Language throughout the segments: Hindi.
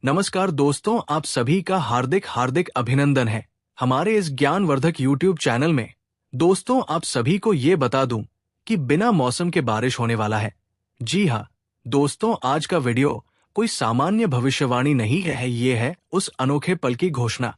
नमस्कार दोस्तों, आप सभी का हार्दिक हार्दिक अभिनंदन है हमारे इस ज्ञानवर्धक YouTube चैनल में। दोस्तों, आप सभी को ये बता दूं कि बिना मौसम के बारिश होने वाला है। जी हाँ दोस्तों, आज का वीडियो कोई सामान्य भविष्यवाणी नहीं है, ये है उस अनोखे पल की घोषणा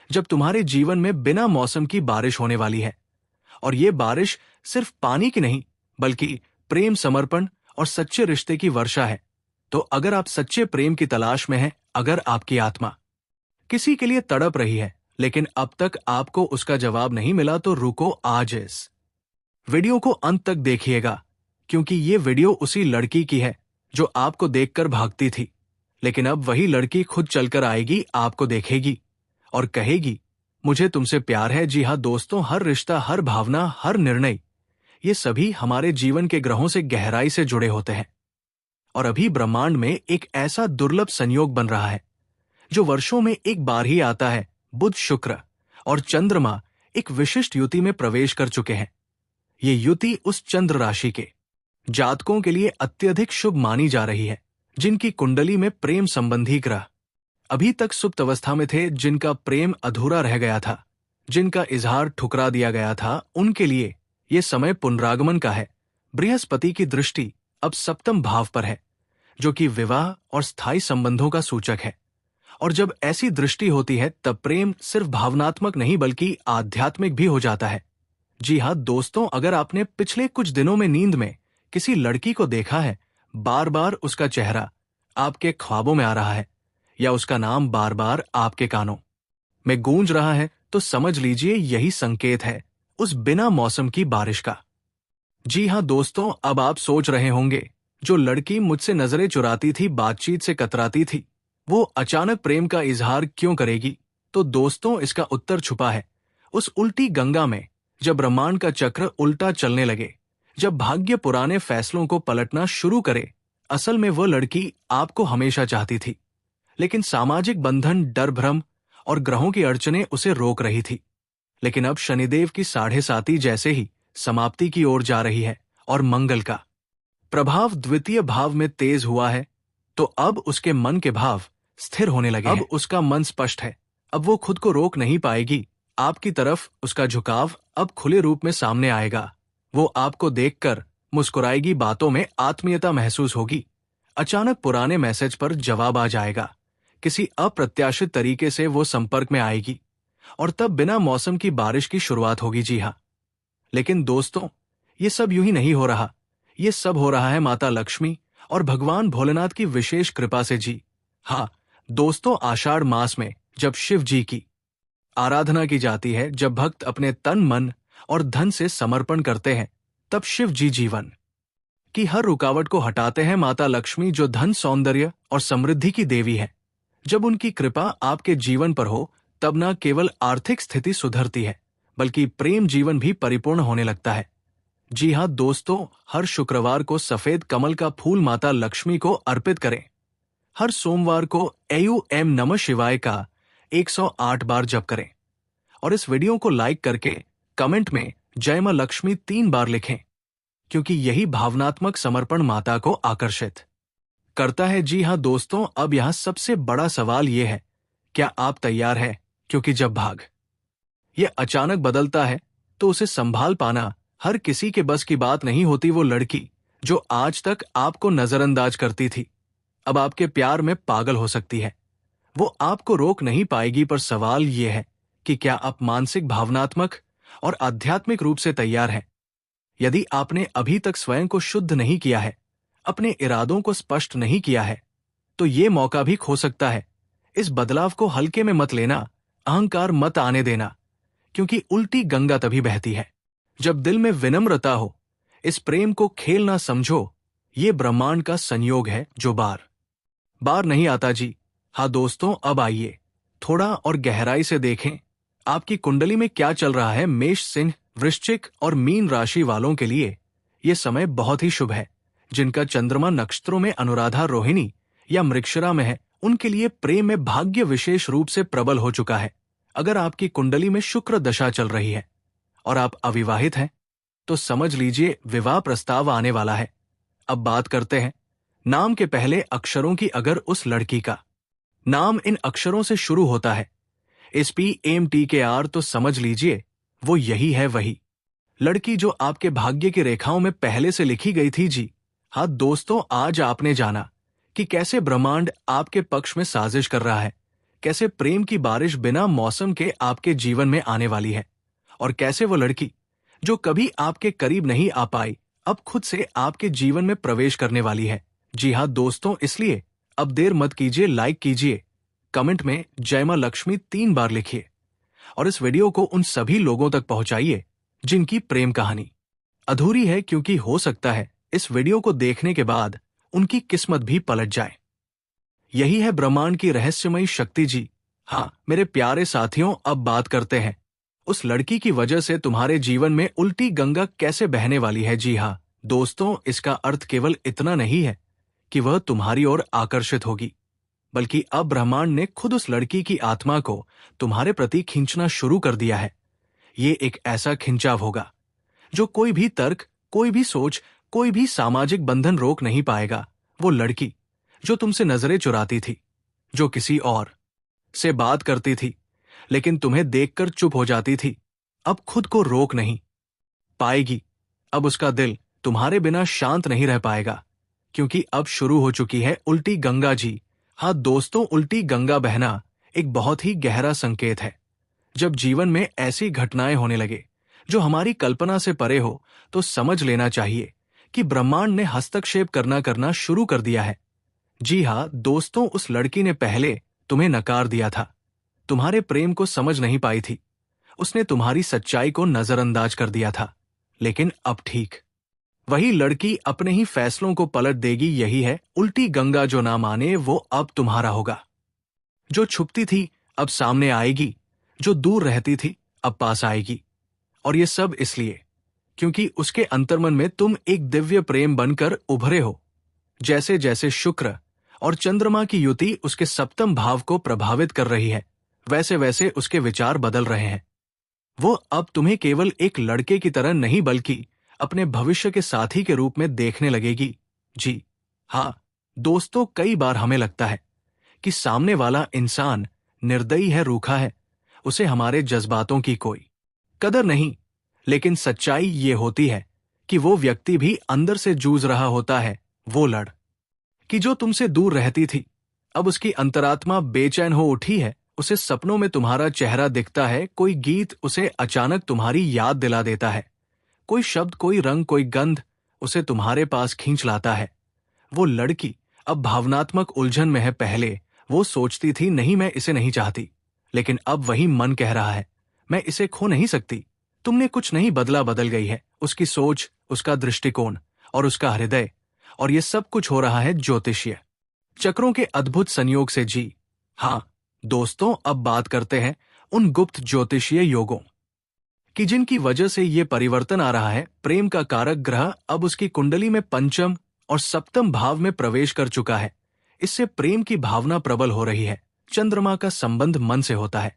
जब तुम्हारे जीवन में बिना मौसम की बारिश होने वाली है। और ये बारिश सिर्फ पानी की नहीं, बल्कि प्रेम, समर्पण और सच्चे रिश्ते की वर्षा है। तो अगर आप सच्चे प्रेम की तलाश में हैं, अगर आपकी आत्मा किसी के लिए तड़प रही है लेकिन अब तक आपको उसका जवाब नहीं मिला, तो रुको, आज इस वीडियो को अंत तक देखिएगा, क्योंकि ये वीडियो उसी लड़की की है जो आपको देखकर भागती थी, लेकिन अब वही लड़की खुद चलकर आएगी, आपको देखेगी और कहेगी, मुझे तुमसे प्यार है। जी हाँ दोस्तों, हर रिश्ता, हर भावना, हर निर्णय, ये सभी हमारे जीवन के ग्रहों से गहराई से जुड़े होते हैं। और अभी ब्रह्मांड में एक ऐसा दुर्लभ संयोग बन रहा है जो वर्षों में एक बार ही आता है। बुध, शुक्र और चंद्रमा एक विशिष्ट युति में प्रवेश कर चुके हैं। ये युति उस चंद्र राशि के जातकों के लिए अत्यधिक शुभ मानी जा रही है जिनकी कुंडली में प्रेम संबंधी ग्रह अभी तक सुप्त अवस्था में थे, जिनका प्रेम अधूरा रह गया था, जिनका इजहार ठुकरा दिया गया था, उनके लिए ये समय पुनरागमन का है। बृहस्पति की दृष्टि अब सप्तम भाव पर है, जो कि विवाह और स्थायी संबंधों का सूचक है। और जब ऐसी दृष्टि होती है तब प्रेम सिर्फ भावनात्मक नहीं बल्कि आध्यात्मिक भी हो जाता है। जी हाँ दोस्तों, अगर आपने पिछले कुछ दिनों में नींद में किसी लड़की को देखा है, बार बार उसका चेहरा आपके ख्वाबों में आ रहा है, या उसका नाम बार बार आपके कानों में गूंज रहा है, तो समझ लीजिए यही संकेत है उस बिना मौसम की बारिश का। जी हाँ दोस्तों, अब आप सोच रहे होंगे, जो लड़की मुझसे नजरें चुराती थी, बातचीत से कतराती थी, वो अचानक प्रेम का इजहार क्यों करेगी? तो दोस्तों, इसका उत्तर छुपा है उस उल्टी गंगा में, जब ब्रह्मांड का चक्र उल्टा चलने लगे, जब भाग्य पुराने फैसलों को पलटना शुरू करे। असल में वो लड़की आपको हमेशा चाहती थी, लेकिन सामाजिक बंधन, डर, भ्रम और ग्रहों की अड़चनें उसे रोक रही थी। लेकिन अब शनिदेव की 7.5 जैसे ही समाप्ति की ओर जा रही है और मंगल का प्रभाव द्वितीय भाव में तेज हुआ है, तो अब उसके मन के भाव स्थिर होने लगे। अब उसका मन स्पष्ट है, अब वो खुद को रोक नहीं पाएगी। आपकी तरफ उसका झुकाव अब खुले रूप में सामने आएगा। वो आपको देखकर मुस्कुराएगी, बातों में आत्मीयता महसूस होगी। अचानक पुराने मैसेज पर जवाब आ जाएगा, किसी अप्रत्याशित तरीके से वो संपर्क में आएगी और तब बिना मौसम की बारिश की शुरुआत होगी। जी हाँ, लेकिन दोस्तों, ये सब यूं ही नहीं हो रहा। ये सब हो रहा है माता लक्ष्मी और भगवान भोलेनाथ की विशेष कृपा से। जी हाँ दोस्तों, आषाढ़ मास में जब शिव जी की आराधना की जाती है, जब भक्त अपने तन, मन और धन से समर्पण करते हैं, तब शिव जी जीवन की हर रुकावट को हटाते हैं। माता लक्ष्मी, जो धन, सौंदर्य और समृद्धि की देवी है, जब उनकी कृपा आपके जीवन पर हो, तब न केवल आर्थिक स्थिति सुधरती है, बल्कि प्रेम जीवन भी परिपूर्ण होने लगता है। जी हाँ दोस्तों, हर शुक्रवार को सफेद कमल का फूल माता लक्ष्मी को अर्पित करें। हर सोमवार को एयू नमः शिवाय का 108 बार जप करें। और इस वीडियो को लाइक करके कमेंट में जय मां लक्ष्मी 3 बार लिखें, क्योंकि यही भावनात्मक समर्पण माता को आकर्षित करता है। जी हाँ दोस्तों, अब यहाँ सबसे बड़ा सवाल ये है, क्या आप तैयार हैं? क्योंकि जब भाग ये अचानक बदलता है तो उसे संभाल पाना हर किसी के बस की बात नहीं होती। वो लड़की जो आज तक आपको नजरअंदाज करती थी, अब आपके प्यार में पागल हो सकती है। वो आपको रोक नहीं पाएगी, पर सवाल ये है कि क्या आप मानसिक, भावनात्मक और आध्यात्मिक रूप से तैयार हैं? यदि आपने अभी तक स्वयं को शुद्ध नहीं किया है, अपने इरादों को स्पष्ट नहीं किया है, तो ये मौका भी खो सकता है। इस बदलाव को हल्के में मत लेना, अहंकार मत आने देना, क्योंकि उल्टी गंगा तभी बहती है जब दिल में विनम्रता हो। इस प्रेम को खेल ना समझो, ये ब्रह्मांड का संयोग है जो बार बार नहीं आता। जी हाँ दोस्तों, अब आइए थोड़ा और गहराई से देखें आपकी कुंडली में क्या चल रहा है। मेष, सिंह, वृश्चिक और मीन राशि वालों के लिए ये समय बहुत ही शुभ है। जिनका चंद्रमा नक्षत्रों में अनुराधा, रोहिणी या मृगशिरा में है, उनके लिए प्रेम में भाग्य विशेष रूप से प्रबल हो चुका है। अगर आपकी कुंडली में शुक्र दशा चल रही है और आप अविवाहित हैं, तो समझ लीजिए विवाह प्रस्ताव आने वाला है। अब बात करते हैं नाम के पहले अक्षरों की। अगर उस लड़की का नाम इन अक्षरों से शुरू होता है। SPMTKR, तो समझ लीजिए वो यही है, वही लड़की जो आपके भाग्य की रेखाओं में पहले से लिखी गई थी जी। हाँ दोस्तों, आज आपने जाना कि कैसे ब्रह्मांड आपके पक्ष में साजिश कर रहा है, कैसे प्रेम की बारिश बिना मौसम के आपके जीवन में आने वाली है, और कैसे वो लड़की जो कभी आपके करीब नहीं आ पाई अब खुद से आपके जीवन में प्रवेश करने वाली है। जी हाँ दोस्तों, इसलिए अब देर मत कीजिए, लाइक कीजिए, कमेंट में जय मां लक्ष्मी 3 बार लिखिए और इस वीडियो को उन सभी लोगों तक पहुंचाइए जिनकी प्रेम कहानी अधूरी है, क्योंकि हो सकता है इस वीडियो को देखने के बाद उनकी किस्मत भी पलट जाए। यही है ब्रह्मांड की रहस्यमयी शक्ति जी। हाँ मेरे प्यारे साथियों, अब बात करते हैं उस लड़की की वजह से तुम्हारे जीवन में उल्टी गंगा कैसे बहने वाली है। जी हाँ दोस्तों, इसका अर्थ केवल इतना नहीं है कि वह तुम्हारी ओर आकर्षित होगी, बल्कि अब ब्रह्मांड ने खुद उस लड़की की आत्मा को तुम्हारे प्रति खींचना शुरू कर दिया है। ये एक ऐसा खिंचाव होगा जो कोई भी तर्क, कोई भी सोच, कोई भी सामाजिक बंधन रोक नहीं पाएगा। वो लड़की जो तुमसे नजरें चुराती थी, जो किसी और से बात करती थी लेकिन तुम्हें देखकर चुप हो जाती थी, अब खुद को रोक नहीं पाएगी। अब उसका दिल तुम्हारे बिना शांत नहीं रह पाएगा, क्योंकि अब शुरू हो चुकी है उल्टी गंगा जी। हाँ दोस्तों, उल्टी गंगा बहना एक बहुत ही गहरा संकेत है। जब जीवन में ऐसी घटनाएं होने लगे जो हमारी कल्पना से परे हो, तो समझ लेना चाहिए कि ब्रह्मांड ने हस्तक्षेप करना शुरू कर दिया है। जी हाँ दोस्तों, उस लड़की ने पहले तुम्हें नकार दिया था, तुम्हारे प्रेम को समझ नहीं पाई थी, उसने तुम्हारी सच्चाई को नजरअंदाज कर दिया था। लेकिन अब ठीक वही लड़की अपने ही फैसलों को पलट देगी। यही है उल्टी गंगा, जो ना माने वो अब तुम्हारा होगा। जो छुपती थी अब सामने आएगी, जो दूर रहती थी अब पास आएगी। और ये सब इसलिए क्योंकि उसके अंतर्मन में तुम एक दिव्य प्रेम बनकर उभरे हो। जैसे जैसे शुक्र और चंद्रमा की युति उसके सप्तम भाव को प्रभावित कर रही है, वैसे वैसे उसके विचार बदल रहे हैं। वो अब तुम्हें केवल एक लड़के की तरह नहीं, बल्कि अपने भविष्य के साथी के रूप में देखने लगेगी। जी हाँ दोस्तों, कई बार हमें लगता है कि सामने वाला इंसान निर्दयी है, रूखा है, उसे हमारे जज्बातों की कोई कदर नहीं। लेकिन सच्चाई ये होती है कि वो व्यक्ति भी अंदर से जूझ रहा होता है। वो लड़ कि जो तुमसे दूर रहती थी, अब उसकी अंतरात्मा बेचैन हो उठी है। उसे सपनों में तुम्हारा चेहरा दिखता है, कोई गीत उसे अचानक तुम्हारी याद दिला देता है, कोई शब्द, कोई रंग, कोई गंध उसे तुम्हारे पास खींच लाता है। वो लड़की अब भावनात्मक उलझन में है। पहले वो सोचती थी नहीं, मैं इसे नहीं चाहती, लेकिन अब वही मन कह रहा है मैं इसे खो नहीं सकती। तुमने कुछ नहीं बदला, बदल गई है उसकी सोच, उसका दृष्टिकोण और उसका हृदय। और ये सब कुछ हो रहा है ज्योतिषीय चक्रों के अद्भुत संयोग से। जी हाँ दोस्तों, अब बात करते हैं उन गुप्त ज्योतिषीय योगों कि जिनकी वजह से ये परिवर्तन आ रहा है। प्रेम का कारक ग्रह अब उसकी कुंडली में पंचम और सप्तम भाव में प्रवेश कर चुका है। इससे प्रेम की भावना प्रबल हो रही है। चंद्रमा का संबंध मन से होता है,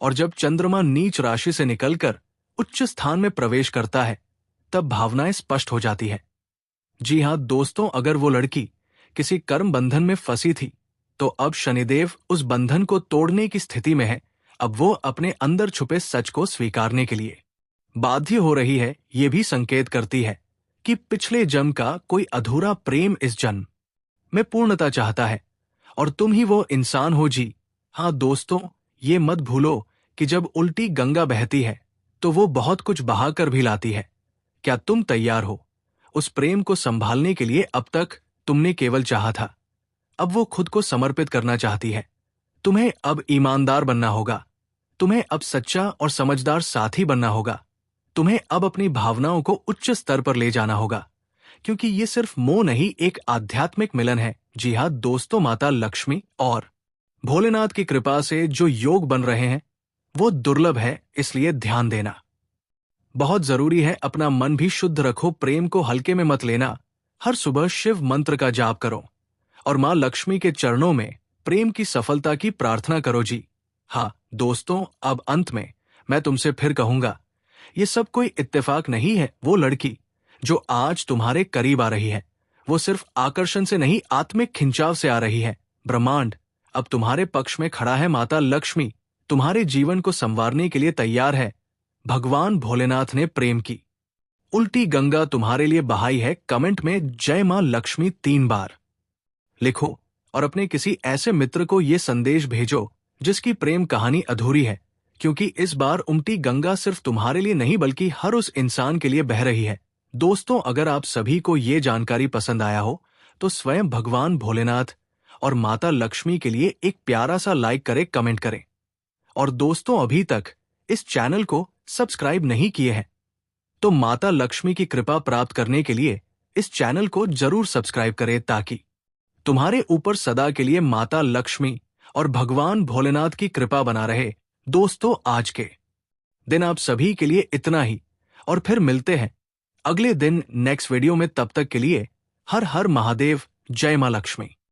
और जब चंद्रमा नीच राशि से निकलकर उच्च स्थान में प्रवेश करता है, तब भावनाएं स्पष्ट हो जाती है। जी हाँ दोस्तों, अगर वो लड़की किसी कर्म बंधन में फंसी थी, तो अब शनिदेव उस बंधन को तोड़ने की स्थिति में है। अब वो अपने अंदर छुपे सच को स्वीकारने के लिए बाध्य हो रही है। ये भी संकेत करती है कि पिछले जन्म का कोई अधूरा प्रेम इस जन्म में पूर्णता चाहता है, और तुम ही वो इंसान हो। जी हाँ दोस्तों, ये मत भूलो कि जब उल्टी गंगा बहती है तो वो बहुत कुछ बहाकर भी लाती है। क्या तुम तैयार हो उस प्रेम को संभालने के लिए? अब तक तुमने केवल चाहा था, अब वो खुद को समर्पित करना चाहती है। तुम्हें अब ईमानदार बनना होगा, तुम्हें अब सच्चा और समझदार साथी बनना होगा, तुम्हें अब अपनी भावनाओं को उच्च स्तर पर ले जाना होगा, क्योंकि ये सिर्फ मोह नहीं, एक आध्यात्मिक मिलन है। जी हाँ दोस्तों, माता लक्ष्मी और भोलेनाथ की कृपा से जो योग बन रहे हैं वो दुर्लभ है, इसलिए ध्यान देना बहुत जरूरी है। अपना मन भी शुद्ध रखो, प्रेम को हल्के में मत लेना। हर सुबह शिव मंत्र का जाप करो और मां लक्ष्मी के चरणों में प्रेम की सफलता की प्रार्थना करो। जी हाँ दोस्तों, अब अंत में मैं तुमसे फिर कहूंगा, ये सब कोई इत्तेफाक नहीं है। वो लड़की जो आज तुम्हारे करीब आ रही है, वो सिर्फ आकर्षण से नहीं, आत्मिक खिंचाव से आ रही है। ब्रह्मांड अब तुम्हारे पक्ष में खड़ा है माता लक्ष्मी, तुम्हारे जीवन को संवारने के लिए तैयार है। भगवान भोलेनाथ ने प्रेम की उल्टी गंगा तुम्हारे लिए बहाई है। कमेंट में जय मां लक्ष्मी 3 बार लिखो और अपने किसी ऐसे मित्र को ये संदेश भेजो जिसकी प्रेम कहानी अधूरी है, क्योंकि इस बार उमटी गंगा सिर्फ तुम्हारे लिए नहीं बल्कि हर उस इंसान के लिए बह रही है। दोस्तों, अगर आप सभी को ये जानकारी पसंद आया हो तो स्वयं भगवान भोलेनाथ और माता लक्ष्मी के लिए एक प्यारा सा लाइक करें, कमेंट करें। और दोस्तों, अभी तक इस चैनल को सब्सक्राइब नहीं किए हैं तो माता लक्ष्मी की कृपा प्राप्त करने के लिए इस चैनल को जरूर सब्सक्राइब करें, ताकि तुम्हारे ऊपर सदा के लिए माता लक्ष्मी और भगवान भोलेनाथ की कृपा बना रहे। दोस्तों, आज के दिन आप सभी के लिए इतना ही, और फिर मिलते हैं अगले दिन नेक्स्ट वीडियो में। तब तक के लिए हर हर महादेव, जय मां लक्ष्मी।